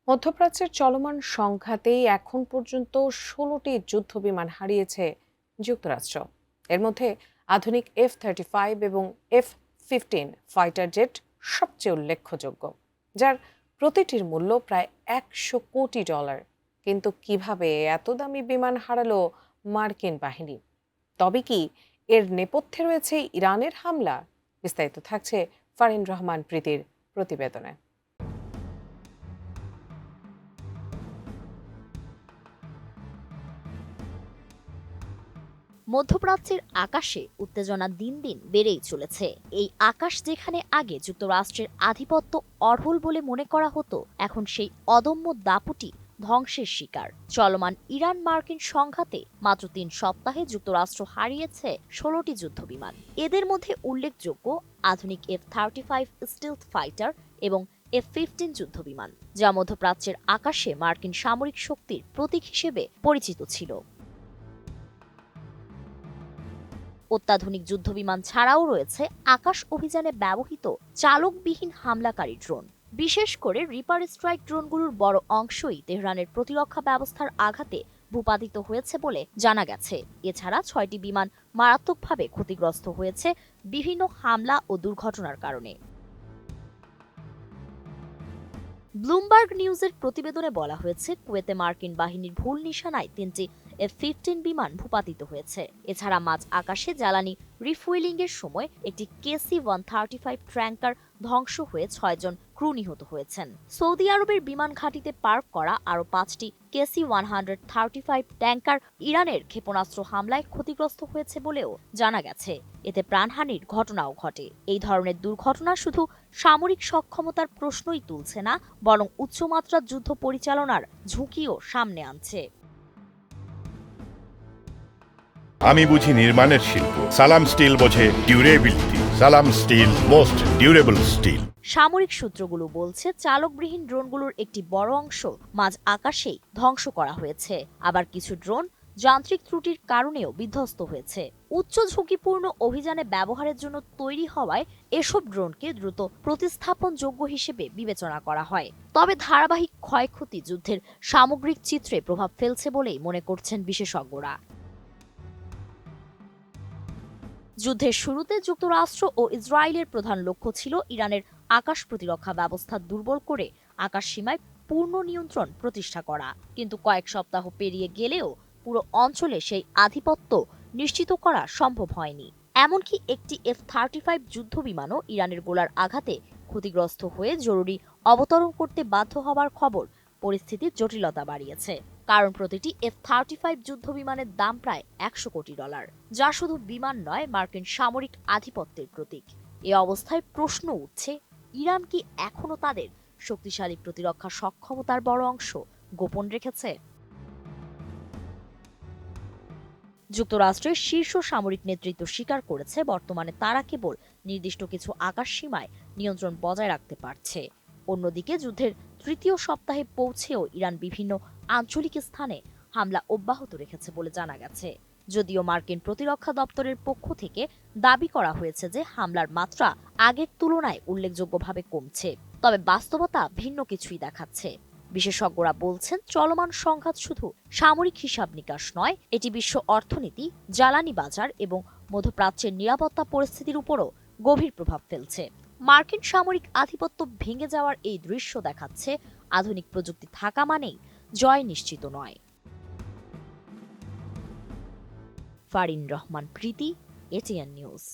মধ্যপ্রাচ্যের চলমান সংঘাতেই এখন পর্যন্ত ১৬টি যুদ্ধবিমান হারিয়েছে যুক্তরাষ্ট্র। এর মধ্যে আধুনিক F-35 এবং F-15 ফাইটার জেট সবচেয়ে উল্লেখযোগ্য, যার প্রতিটির মূল্য প্রায় $১০০ কোটি। কিন্তু কিভাবে এত দামি বিমান হারালো মার্কিন বাহিনী? তবে কি এর নেপথ্যে রয়েছে ইরানের হামলা? বিস্তারিত থাকছে ফারিন রহমান প্রীতির প্রতিবেদনে। মধ্যপ্রাচ্যের আকাশে উত্তেজনা দিন দিন বেড়েই চলেছে। এই আকাশ যেখানে আগে যুক্তরাষ্ট্রের আধিপত্য অঢল বলে মনে করা হতো, এখন সেই অদম্য দাপুটি ধ্বংসের শিকার। চলমান ইরান মার্কিন সংঘাতে মাত্র ৩ সপ্তাহে যুক্তরাষ্ট্র হারিয়েছে ১৬টি যুদ্ধবিমান। এদের মধ্যে উল্লেখযোগ্য আধুনিক F-35 স্টিলথ ফাইটার এবং F-15 যুদ্ধবিমান, যা মধ্যপ্রাচ্যের আকাশে মার্কিন সামরিক শক্তির প্রতীক হিসেবে পরিচিত ছিল। অত্যাধুনিক যুদ্ধবিমান ছাড়াও রয়েছে আকাশ অভিযানে ব্যবহৃত চালকবিহীন হামলাকারী ড্রোন। বিশেষ করে রিপার স্ট্রাইক ড্রোনগুলোর বড় অংশই তেহরানের প্রতিরক্ষা ব্যবস্থার আঘাতে ভূপাতিত হয়েছে বলে জানা গেছে। এছাড়া ৬টি বিমান মারাত্মকভাবে ক্ষতিগ্রস্ত হয়েছে বিভিন্ন হামলা ও দুর্ঘটনার কারণে। ব্লুমবার্গ নিউজের প্রতিবেদনে বলা হয়েছে, কুয়েতে মার্কিন বাহিনীর ভুল নিশানায় ৩টি F-15 বিমান ভূপাতিত হয়েছে। এছাড়া মাঝ আকাশে জ্বালানি রিফুয়েলিংয়ের সময় একটি KC-135 ট্যাঙ্কার ধ্বংস হয়ে ৬ জন ক্রু নিহত হয়েছেন। সৌদি আরবের বিমান ঘাঁটিতে পার্ক করা আরও 5টি KC-135 ট্যাঙ্কার ইরানের ক্ষেপণাস্ত্র হামলায় ক্ষতিগ্রস্ত হয়েছে বলেও জানা গেছে। এতে প্রাণহানির ঘটনাও ঘটে। এই ধরনের দুর্ঘটনা শুধু সামরিক সক্ষমতার প্রশ্নই তুলছে না, বরং উচ্চমাত্রার যুদ্ধ পরিচালনার ঝুঁকিও সামনে আনছে। আমি বুঝি নির্মাণের শিল্প, সালাম স্টিল বোঝে ডিউরেবিলিটি। সালাম স্টিল, মোস্ট ডিউরেবল স্টিল। সামরিক সূত্রগুলো বলছে, চালকবিহীন ড্রোনগুলোর একটি বড় অংশ মাঝ আকাশেই ধ্বংস করা হয়েছে। আবার কিছু ড্রোন যান্ত্রিক ত্রুটির কারণেও বিধ্বস্ত হয়েছে। উচ্চ ঝুঁকিপূর্ণ অভিযানে ব্যবহারের জন্য তৈরি হওয়ায় এসব ড্রোনকে দ্রুত প্রতিস্থাপনযোগ্য হিসেবে বিবেচনা করা হয়। তবে ধারাবাহিক ক্ষয়ক্ষতি যুদ্ধের সামগ্রিক চিত্রে প্রভাব ফেলছে বলেই মনে করছেন বিশেষজ্ঞরা। যুদ্ধের শুরুতে যুক্তরাষ্ট্র ও ইসরায়েলের প্রধান লক্ষ্য ছিল ইরানের আকাশ প্রতিরক্ষা ব্যবস্থা দুর্বল করে আকাশ সীমায় পূর্ণ নিয়ন্ত্রণ প্রতিষ্ঠা করা। কিন্তু কয়েক সপ্তাহ পেরিয়ে গেলেও পুরো অঞ্চলে সেই আধিপত্য নিশ্চিত করা সম্ভব হয়নি। এমনকি একটি F-35 যুদ্ধবিমানও ইরানের গোলার আঘাতে ক্ষতিগ্রস্ত হয়ে জরুরি অবতরণ করতে বাধ্য হওয়ার খবর পরিস্থিতির জটিলতা বাড়িয়েছে। কারণ প্রতিটি F-35 যুদ্ধবিমানের দাম প্রায় $১০০ কোটি, যা শুধু বিমান নয়, মার্কিন সামরিক আধিপত্যের প্রতীক। এ অবস্থায় প্রশ্ন উঠছে, ইরান কি এখনো তাদের শক্তিশালী প্রতিরক্ষা সক্ষমতার বড় অংশ গোপন রেখেছে? যুক্তরাষ্ট্রের শীর্ষ সামরিক নেতৃত্ব স্বীকার করেছে, বর্তমানে তারা কেবল নির্দিষ্ট কিছু আকাশ সীমায় নিয়ন্ত্রণ বজায় রাখতে পারছে। অন্যদিকে যুদ্ধের তৃতীয় সপ্তাহে পৌঁছেও ইরান বিভিন্ন আঞ্চলিক স্থানে হামলা অব্যাহত রেখেছে বলে জানা গেছে। যদিও মার্কিন প্রতিরক্ষা দপ্তরের পক্ষ থেকে দাবি করা হয়েছে যে হামলার মাত্রা আগের তুলনায় উল্লেখযোগ্যভাবে কমছে, তবে বাস্তবতা ভিন্ন কিছুই দেখাচ্ছে। বিশেষজ্ঞরা বলছেন, চলমান সংঘাত শুধু সামরিক হিসাব নিকাশ নয়, এটি বিশ্ব অর্থনীতি, জ্বালানি বাজার এবং মধ্যপ্রাচ্যের নিরাপত্তা পরিস্থিতির উপরও গভীর প্রভাব ফেলছে। মার্কিন সামরিক আধিপত্য ভেঙে যাওয়ার এই দৃশ্য দেখাচ্ছে, আধুনিক প্রযুক্তি থাকা মানেই জয় নিশ্চিত নয়। ফারিন রহমান প্রীতি, এটিএন নিউজ।